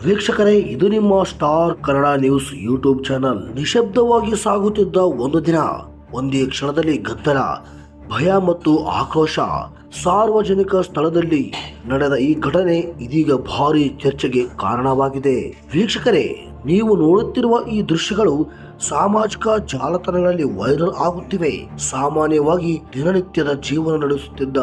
ವೀಕ್ಷಕರೇ, ಇದು ನಿಮ್ಮ star Kannada news YouTube channel. ನಿಶಬ್ದವಾಗಿ ಸಾಗುತ್ತಿದ್ದ ಒಂದು ದಿನ, ಒಂದೇ ಕ್ಷಣದಲ್ಲಿ ಗದ್ದಲ, ಭಯ ಮತ್ತು ಆಕ್ರೋಶ. ಸಾರ್ವಜನಿಕ ಸ್ಥಳದಲ್ಲಿ ನಡೆದ ಈ ಘಟನೆ ಇದೀಗ ಭಾರಿ ಚರ್ಚೆಗೆ ಕಾರಣವಾಗಿದೆ. ವೀಕ್ಷಕರೇ, ನೀವು ನೋಡುತ್ತಿರುವ ಈ ದೃಶ್ಯಗಳು ಸಾಮಾಜಿಕ ಜಾಲತಾಣಗಳಲ್ಲಿ ವೈರಲ್ ಆಗುತ್ತಿವೆ. ಸಾಮಾನ್ಯವಾಗಿ ದಿನನಿತ್ಯದ ಜೀವನ ನಡೆಸುತ್ತಿದ್ದ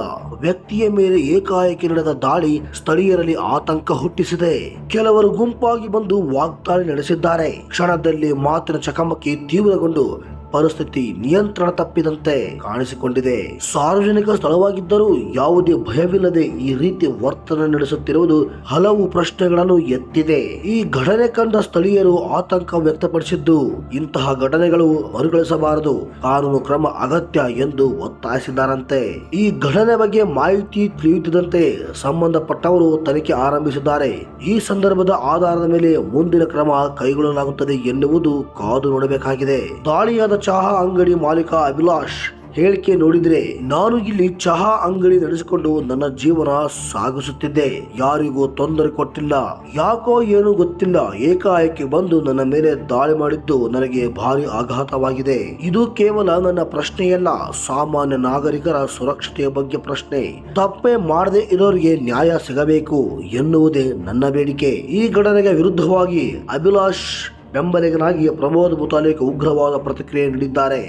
ವ್ಯಕ್ತಿಯ ಮೇಲೆ ಏಕಾಏಕಿ ನಡೆದ ದಾಳಿ ಸ್ಥಳೀಯರಲ್ಲಿ ಆತಂಕ ಹುಟ್ಟಿಸಿದೆ. ಕೆಲವರು ಗುಂಪಾಗಿ ಬಂದು ವಾಗ್ದಾಳಿ ನಡೆಸಿದ್ದಾರೆ. ಕ್ಷಣದಲ್ಲಿ ಮಾತಿನ ಚಕಮಕಿ ತೀವ್ರಗೊಂಡು ಪರಿಸ್ಥಿತಿ ನಿಯಂತ್ರಣ ತಪ್ಪಿದಂತೆ ಕಾಣಿಸಿಕೊಂಡಿದೆ. ಸಾರ್ವಜನಿಕ ಸ್ಥಳವಾಗಿದ್ದರೂ ಯಾವುದೇ ಭಯವಿಲ್ಲದೆ ಈ ರೀತಿ ವರ್ತನೆ ನಡೆಸುತ್ತಿರುವುದು ಹಲವು ಪ್ರಶ್ನೆಗಳನ್ನು ಎತ್ತಿದೆ. ಈ ಘಟನೆ ಕಂಡ ಸ್ಥಳೀಯರು ಆತಂಕ ವ್ಯಕ್ತಪಡಿಸಿದ್ದು, ಇಂತಹ ಘಟನೆಗಳು ಮರುಕಳಿಸಬಾರದು, ಕಾನೂನು ಕ್ರಮ ಅಗತ್ಯ ಎಂದು ಒತ್ತಾಯಿಸಿದ್ದಾರಂತೆ. ಈ ಘಟನೆ ಬಗ್ಗೆ ಮಾಹಿತಿ ತಿಳಿಯುತ್ತಿದ್ದಂತೆ ಸಂಬಂಧಪಟ್ಟವರು ತನಿಖೆ ಆರಂಭಿಸಿದ್ದಾರೆ. ಈ ಸಂದರ್ಭದ ಆಧಾರದ ಮೇಲೆ ಮುಂದಿನ ಕ್ರಮ ಕೈಗೊಳ್ಳಲಾಗುತ್ತದೆ ಎನ್ನುವುದು ಕಾದು ನೋಡಬೇಕಾಗಿದೆ. ದಾಳಿಯಾದ ಚಹಾ ಅಂಗಡಿ ಮಾಲೀಕ ಅಭಿಲಾಷ್ ಹೇಳಿಕೆ ನೋಡಿದ್ರೆ, ನಾನು ಇಲ್ಲಿ ಚಹಾ ಅಂಗಡಿ ನಡೆಸಿಕೊಂಡು ನನ್ನ ಜೀವನ ಸಾಗಿಸುತ್ತಿದ್ದೆ. ಯಾರಿಗೂ ತೊಂದರೆ ಕೊಟ್ಟಿಲ್ಲ. ಯಾಕೋ ಏನು ಗೊತ್ತಿಲ್ಲ, ಏಕಾಏಕಿ ಬಂದು ನನ್ನ ಮೇಲೆ ದಾಳಿ ಮಾಡಿದ್ದು ನನಗೆ ಭಾರಿ ಆಘಾತವಾಗಿದೆ. ಇದು ಕೇವಲ ನನ್ನ ಪ್ರಶ್ನೆಯಲ್ಲ, ಸಾಮಾನ್ಯ ನಾಗರಿಕರ ಸುರಕ್ಷತೆಯ ಬಗ್ಗೆ ಪ್ರಶ್ನೆ. ತಪ್ಪೇ ಮಾಡದೆ ಇರೋರಿಗೆ ನ್ಯಾಯ ಸಿಗಬೇಕು ಎನ್ನುವುದೇ ನನ್ನ ಬೇಡಿಕೆ. ಈ ಘಟನೆಗೆ ವಿರುದ್ಧವಾಗಿ ಅಭಿಲಾಷ್ ಬೆಂಬಲಿಗನಾಗಿ ಪ್ರಮೋದ್ ಮುತಾಲಿಕ್ ಉಗ್ರವಾದ ಪ್ರತಿಕ್ರಿಯೆ ನೀಡಿದ್ದಾರೆ.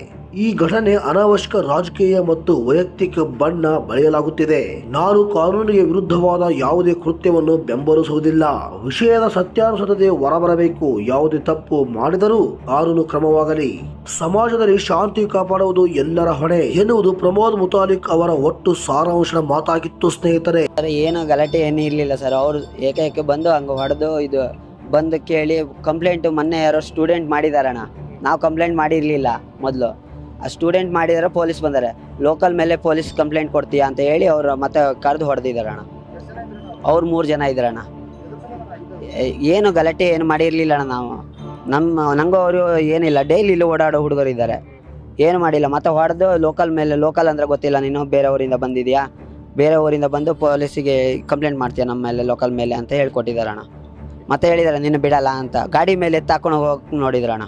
ಈ ಘಟನೆ ಅನಾವಶ್ಯಕ ರಾಜಕೀಯ ಮತ್ತು ವೈಯಕ್ತಿಕ ಬಣ್ಣ ಬಳಿಯಲಾಗುತ್ತಿದೆ. ನಾನು ಕಾನೂನಿಗೆ ವಿರುದ್ಧವಾದ ಯಾವುದೇ ಕೃತ್ಯವನ್ನು ಬೆಂಬಲಿಸುವುದಿಲ್ಲ. ವಿಷಯದ ಸತ್ಯಾನುಸರತೆ ಹೊರಬರಬೇಕು. ಯಾವುದೇ ತಪ್ಪು ಮಾಡಿದರೂ ಕಾನೂನು ಕ್ರಮವಾಗಲಿ. ಸಮಾಜದಲ್ಲಿ ಶಾಂತಿ ಕಾಪಾಡುವುದು ಎಲ್ಲರ ಹೊಣೆ ಎನ್ನುವುದು ಪ್ರಮೋದ್ ಮುತಾಲಿಕ್ ಅವರ ಒಟ್ಟು ಸಾರಾಂಶದ ಮಾತಾಗಿತ್ತು. ಸ್ನೇಹಿತರೆ, ಏನು ಗಲಾಟೆ ಏನು ಇರಲಿಲ್ಲ ಸರ್. ಅವರು ಏಕೈಕ ಬಂದು ಹಂಗೆ ಹೊಡೆದು ಇದು ಬಂದು ಕೇಳಿ ಕಂಪ್ಲೇಂಟು ಮೊನ್ನೆ ಯಾರೋ ಸ್ಟೂಡೆಂಟ್ ಮಾಡಿದಾರಣ್ಣ. ನಾವು ಕಂಪ್ಲೇಂಟ್ ಮಾಡಿರಲಿಲ್ಲ ಮೊದಲು. ಆ ಸ್ಟೂಡೆಂಟ್ ಮಾಡಿದಾರೆ, ಪೊಲೀಸ್ ಬಂದಾರೆ. ಲೋಕಲ್ ಮೇಲೆ ಪೊಲೀಸ್ ಕಂಪ್ಲೇಂಟ್ ಕೊಡ್ತೀಯಾ ಅಂತ ಹೇಳಿ ಅವರು ಮತ್ತೆ ಕರೆದು ಹೊಡೆದಿದ್ದಾರಣ್ಣ. ಅವ್ರು 3 ಜನ ಇದ್ದಾರಣ್ಣ. ಏನು ಗಲಾಟೆ ಏನು ಮಾಡಿರಲಿಲ್ಲ ಅಣ್ಣ. ನಾವು ನಂಗೂ ಅವರು ಏನಿಲ್ಲ, ಡೈಲಿ ಇಲ್ಲಿ ಓಡಾಡೋ ಹುಡುಗರು ಇದ್ದಾರೆ, ಏನು ಮಾಡಿಲ್ಲ. ಮತ್ತೆ ಹೊಡೆದು ಲೋಕಲ್ ಮೇಲೆ, ಲೋಕಲ್ ಅಂದರೆ ಗೊತ್ತಿಲ್ಲ ನೀನು, ಬೇರೆ ಊರಿಂದ ಬಂದಿದ್ಯಾ, ಬೇರೆ ಊರಿಂದ ಬಂದು ಪೊಲೀಸಿಗೆ ಕಂಪ್ಲೇಂಟ್ ಮಾಡ್ತೀಯಾ ನಮ್ಮ ಮೇಲೆ, ಲೋಕಲ್ ಮೇಲೆ ಅಂತ ಹೇಳ್ಕೊಟ್ಟಿದ್ದಾರಣ್ಣ. ಮತ್ತೆ ಹೇಳಿದಾರೆ ನಿನ್ನ ಬಿಡಲ್ಲ ಅಂತ. ಗಾಡಿ ಮೇಲೆ ಎತ್ತಾಕೊಂಡು ಹೋಗಿ ನೋಡಿದ್ರಣ್ಣ.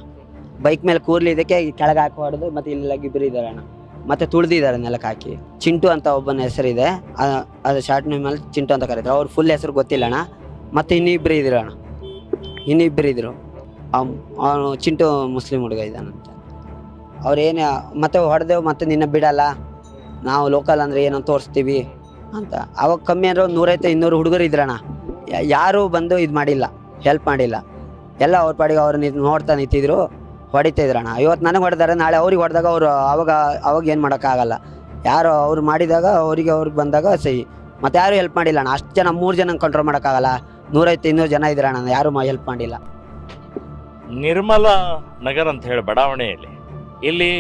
ಬೈಕ್ ಮೇಲೆ ಕೂರ್ಲಿದ್ದಕ್ಕೆ ಕೆಳಗೆ ಹಾಕಿ ಹೊಡೆದು ಮತ್ತೆ ಇಲ್ಲೆಲ್ಲ ಗಿಬ್ಬರಿದ್ದಾರಣ್ಣ. ಮತ್ತೆ ತುಳಿದಿದ್ದಾರೆ ನೆಲಕ್ಕೆ ಹಾಕಿ. ಚಿಂಟು ಅಂತ ಒಬ್ಬನ ಹೆಸರಿದೆ, ಅದು ಶಾರ್ಟ್ ನೇಮ್ ಮೇಲೆ ಚಿಂಟು ಅಂತ ಕರೀತಾರೆ. ಅವ್ರ ಫುಲ್ ಹೆಸರು ಗೊತ್ತಿಲ್ಲಣ್ಣ. ಮತ್ತೆ ಇನ್ನಿಬ್ಬರು ಇದ್ರಣ್ಣ, ಇನ್ನಿಬ್ಬರು ಇದ್ರು. ಅವನು ಚಿಂಟು ಮುಸ್ಲಿಂ ಹುಡುಗ ಇದ್ದಾನಂತೆ. ಅವ್ರೇನು ಮತ್ತೆ ಹೊಡೆದೇವು, ಮತ್ತೆ ನಿನ್ನ ಬಿಡಲ್ಲ, ನಾವು ಲೋಕಲ್ ಅಂದರೆ ಏನೋ ತೋರಿಸ್ತೀವಿ ಅಂತ. ಅವಾಗ ಕಮ್ಮಿ ಅಂದ್ರೆ 150-200 ಹುಡುಗರು ಇದ್ರಣ್ಣ. ಯಾರೂ ಬಂದು ಇದು ಮಾಡಿಲ್ಲ, ಹೆಲ್ಪ್ ಮಾಡಿಲ್ಲ. ಎಲ್ಲ ಅವ್ರ ಪಾಡಿಗೆ ಅವ್ರು ನೋಡ್ತಾ ನಿಂತಿದ್ರು, ಹೊಡಿತಾ ಇದ್ರಣ್ಣ. ಇವತ್ತು ನನಗೆ ಹೊಡೆದಾರೆ, ನಾಳೆ ಅವ್ರಿಗೆ ಹೊಡೆದಾಗ ಅವರು ಅವಾಗ ಏನು ಮಾಡೋಕ್ಕಾಗಲ್ಲ. ಯಾರು ಅವ್ರು ಮಾಡಿದಾಗ ಅವ್ರಿಗೆ ಬಂದಾಗ ಸಹಿ. ಮತ್ತು ಯಾರೂ ಹೆಲ್ಪ್ ಮಾಡಿಲ್ಲ ಅಣ್ಣ. ಅಷ್ಟು ಜನ 3 ಜನ ಕಂಟ್ರೋಲ್ ಮಾಡೋಕ್ಕಾಗಲ್ಲ. 150-200 ಜನ ಇದ್ರಣ್ಣ, ಯಾರೂ ಹೆಲ್ಪ್ ಮಾಡಿಲ್ಲ. ನಿರ್ಮಲ ನಗರ್ ಅಂತ ಹೇಳಿ ಬಡಾವಣೆಯಲ್ಲಿ, ಇಲ್ಲಿ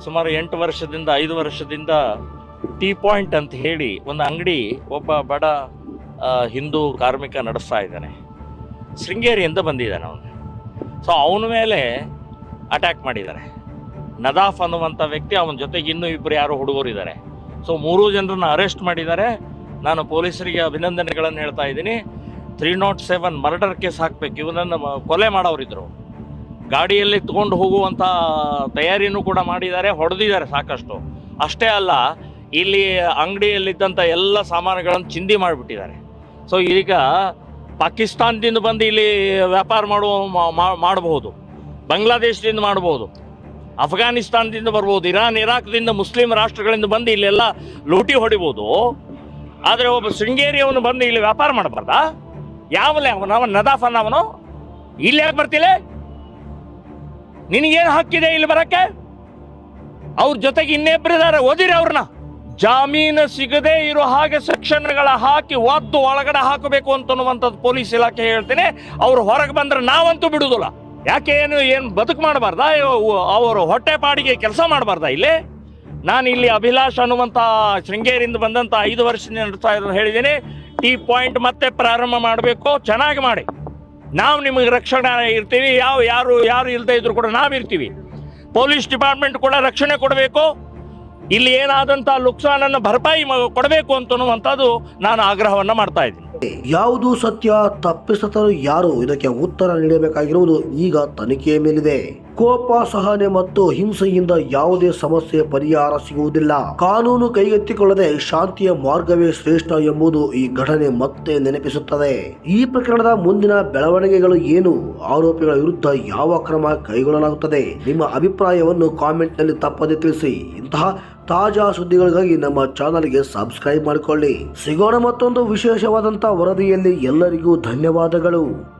ಸುಮಾರು 5 ವರ್ಷದಿಂದ ಟೀ ಪಾಯಿಂಟ್ ಅಂತ ಹೇಳಿ ಒಂದು ಅಂಗಡಿ ಒಬ್ಬ ಬಡ ಹಿಂದೂ ಕಾರ್ಮಿಕ ನಡೆಸ್ತಾ ಇದ್ದಾನೆ. ಶೃಂಗೇರಿಯಿಂದ ಬಂದಿದ್ದಾನೆ ಅವನು. ಸೊ ಅವನ ಮೇಲೆ ಅಟ್ಯಾಕ್ ಮಾಡಿದ್ದಾರೆ. ನದಾಫ್ ಅನ್ನುವಂಥ ವ್ಯಕ್ತಿ, ಅವನ ಜೊತೆಗೆ ಇನ್ನೂ 2 ಯಾರೋ ಹುಡುಗರು ಇದ್ದಾರೆ. ಸೊ 3 ಜನರನ್ನು ಅರೆಸ್ಟ್ ಮಾಡಿದ್ದಾರೆ. ನಾನು ಪೊಲೀಸರಿಗೆ ಅಭಿನಂದನೆಗಳನ್ನು ಹೇಳ್ತಾ ಇದ್ದೀನಿ. 307 ಮರ್ಡರ್ ಕೇಸ್ ಹಾಕಬೇಕು. ಇವನನ್ನು ಕೊಲೆ ಮಾಡೋರಿದ್ರು. ಗಾಡಿಯಲ್ಲಿ ತಗೊಂಡು ಹೋಗುವಂಥ ತಯಾರಿನೂ ಕೂಡ ಮಾಡಿದ್ದಾರೆ, ಹೊಡೆದಿದ್ದಾರೆ ಸಾಕಷ್ಟು. ಅಷ್ಟೇ ಅಲ್ಲ, ಇಲ್ಲಿ ಅಂಗಡಿಯಲ್ಲಿದ್ದಂಥ ಎಲ್ಲ ಸಾಮಾನುಗಳನ್ನು ಚಿಂದಿ ಮಾಡಿಬಿಟ್ಟಿದ್ದಾರೆ. ಸೊ ಈಗ ಪಾಕಿಸ್ತಾನದಿಂದ ಬಂದು ಇಲ್ಲಿ ವ್ಯಾಪಾರ ಮಾಡಬಹುದು, ಬಾಂಗ್ಲಾದೇಶದಿಂದ ಮಾಡ್ಬೋದು, ಅಫ್ಘಾನಿಸ್ತಾನದಿಂದ ಬರ್ಬೋದು, ಇರಾನ್ ಇರಾಕ್ದಿಂದ ಮುಸ್ಲಿಂ ರಾಷ್ಟ್ರಗಳಿಂದ ಬಂದು ಇಲ್ಲೆಲ್ಲ ಲೂಟಿ ಹೊಡಿಬೋದು. ಆದರೆ ಒಬ್ಬ ಶೃಂಗೇರಿಯವನು ಬಂದು ಇಲ್ಲಿ ವ್ಯಾಪಾರ ಮಾಡಬಾರ್ದಾ? ಯಾವಲೇ ಅವನು ನದಾಫನ್, ಅವನು ಇಲ್ಲಿ ಯಾಕೆ ಬರ್ತಿಲ್ಲ? ನಿನಗೇನು ಹಕ್ಕಿದೆ ಇಲ್ಲಿ ಬರಕ್ಕೆ? ಅವ್ರ ಜೊತೆಗೆ ಇನ್ನಿಬ್ಬರಿದ್ದಾರೆ, ಓದಿರಿ ಅವ್ರನ್ನ. ಜಾಮೀನು ಸಿಗದೆ ಇರೋ ಹಾಗೆ ಸೆಕ್ಷನ್ಗಳ ಹಾಕಿ ಒದ್ದು ಒಳಗಡೆ ಹಾಕಬೇಕು ಅಂತನ್ನುವಂಥದ್ದು ಪೊಲೀಸ್ ಇಲಾಖೆ ಹೇಳ್ತೇನೆ. ಅವ್ರು ಹೊರಗೆ ಬಂದ್ರೆ ನಾವಂತೂ ಬಿಡುವುದಿಲ್ಲ. ಯಾಕೆ ಏನು ಬದುಕು ಮಾಡಬಾರ್ದಾ? ಅವರು ಹೊಟ್ಟೆ ಪಾಡಿಗೆ ಕೆಲಸ ಮಾಡಬಾರ್ದಾ ಇಲ್ಲಿ? ನಾನು ಇಲ್ಲಿ ಅಭಿಲಾಷ್ ಅನ್ನುವಂಥ ಶೃಂಗೇರಿಯಿಂದ ಬಂದಂಥ 5 ವರ್ಷದಿಂದ ನಡೆಸ್ತಾ ಇರೋದು ಹೇಳಿದ್ದೀನಿ. ಟೀ ಪಾಯಿಂಟ್ ಮತ್ತೆ ಪ್ರಾರಂಭ ಮಾಡಬೇಕು, ಚೆನ್ನಾಗಿ ಮಾಡಿ. ನಾವು ನಿಮಗೆ ರಕ್ಷಣೆ ಇರ್ತೀವಿ. ಯಾರು ಇಲ್ಲದೆ ಇದ್ರು ಕೂಡ ನಾವಿರ್ತೀವಿ. ಪೊಲೀಸ್ ಡಿಪಾರ್ಟ್ಮೆಂಟ್ ಕೂಡ ರಕ್ಷಣೆ ಕೊಡಬೇಕು. ಇಲ್ಲಿ ಏನಾದಂಥ ನುಕ್ಸಾನನ್ನು ಭರಪಾಯಿ ಕೊಡಬೇಕು ಅಂತನ್ನುವಂಥದ್ದು ನಾನು ಆಗ್ರಹವನ್ನು ಮಾಡ್ತಾ ಇದ್ದೀನಿ. ಯಾವುದು ಸತ್ಯ, ತಪ್ಪಿತಸ್ಥರು ಯಾರು, ಇದಕ್ಕೆ ಉತ್ತರ ನೀಡಬೇಕಾಗಿರುವುದು ಈಗ ತನಿಖೆಯ ಮೇಲಿದೆ. ಕೋಪ, ಸಹನೆ ಮತ್ತು ಹಿಂಸೆಯಿಂದ ಯಾವುದೇ ಸಮಸ್ಯೆ ಪರಿಹಾರ ಸಿಗುವುದಿಲ್ಲ. ಕಾನೂನು ಕೈಗೆತ್ತಿಕೊಳ್ಳದೆ ಶಾಂತಿಯ ಮಾರ್ಗವೇ ಶ್ರೇಷ್ಠ ಎಂಬುದು ಈ ಘಟನೆ ಮತ್ತೆ ನೆನಪಿಸುತ್ತದೆ. ಈ ಪ್ರಕರಣದ ಮುಂದಿನ ಬೆಳವಣಿಗೆಗಳು ಏನು, ಆರೋಪಿಗಳ ವಿರುದ್ಧ ಯಾವ ಕ್ರಮ ಕೈಗೊಳ್ಳಲಾಗುತ್ತದೆ, ನಿಮ್ಮ ಅಭಿಪ್ರಾಯವನ್ನು ಕಾಮೆಂಟ್ ನಲ್ಲಿ ತಪ್ಪದೆ ತಿಳಿಸಿ. ಇಂತಹ ತಾಜಾ ಸುದ್ದಿಗಳಿಗಾಗಿ ನಮ್ಮ ಚಾನಲ್ಗೆ ಸಬ್ಸ್ಕ್ರೈಬ್ ಮಾಡಿಕೊಳ್ಳಿ. ಸಿಗೋಣ ಮತ್ತೊಂದು ವಿಶೇಷವಾದಂತಹ ವರದಿಯಲ್ಲಿ. ಎಲ್ಲರಿಗೂ ಧನ್ಯವಾದಗಳು.